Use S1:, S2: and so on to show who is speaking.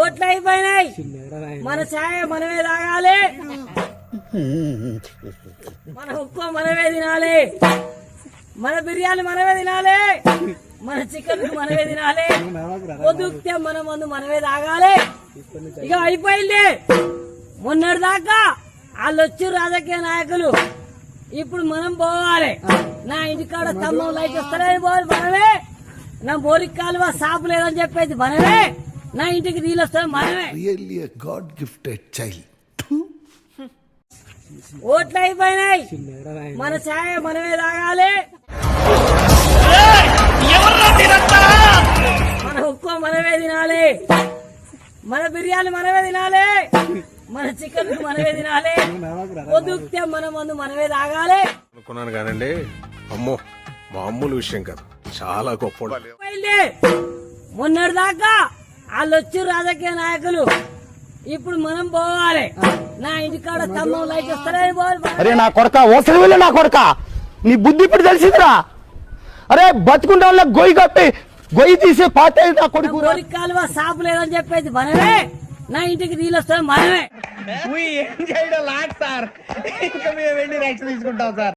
S1: ఓట్లు అయిపోయినాయి, మన ఛాయ మనమే తాగాలి, మన ఉప్పు మనమే తినాలి, మన బిర్యానీ మనమే తినాలి, మన చికెన్ మనమే తినాలి, పొద్దుతే మన మందు మనమే తాగాలి. ఇక అయిపోయింది. మొన్నటి దాకా వాళ్ళు వచ్చి రాజకీయ నాయకులు, ఇప్పుడు మనం పోవాలి. నా ఇంటికాడ తమ్మ లైట్ వస్తలేదు పోవాలి మనమే, నా బోరికి కాలువ సాపు లేదని చెప్పేది మనమే, నా ఇంటికి నీళ్ళు వస్తాయి మనమే. ఓట్లు అయిపోయినాయి, మన ఛాయ మనమే తాగాలి, మన ఉప్పు మనమే తినాలి, మన బిర్యానీ మనమే తినాలి, మన చికెన్ మనమే తినాలి, పొద్దుతే మన మందు మనమే తాగాలి.
S2: అనుకున్నాను కానండి, అమ్మో మామూలు విషయం కాదు, చాలా గొప్ప.
S1: మొన్నటి దాకా వాళ్ళు వచ్చి రాజకీయ నాయకులు, ఇప్పుడు మనం పోవాలి. నా ఇంటికాడ తమ్మ లైట్ వస్తలేదు పోవాలి.
S3: అరే నా కొడక ఓసరి వెళ్ళి నా కొడక, నీ బుద్ధి ఇప్పుడు తెలిసిందిరా. అరే బతుకుంటా వాళ్ళ గొయ్యి కప్పి గొయ్యి తీసే పాత నా కొడుకు.
S1: బోరికి కాలువ సాపు లేదని చెప్పేది మనమే, నా ఇంటికి నీళ్ళు వస్తాయి మనమే.
S4: ఏం చేయడం లాట్ సార్, ఇంకా మేము వెళ్ళి నెక్స్ట్ తీసుకుంటాం సార్.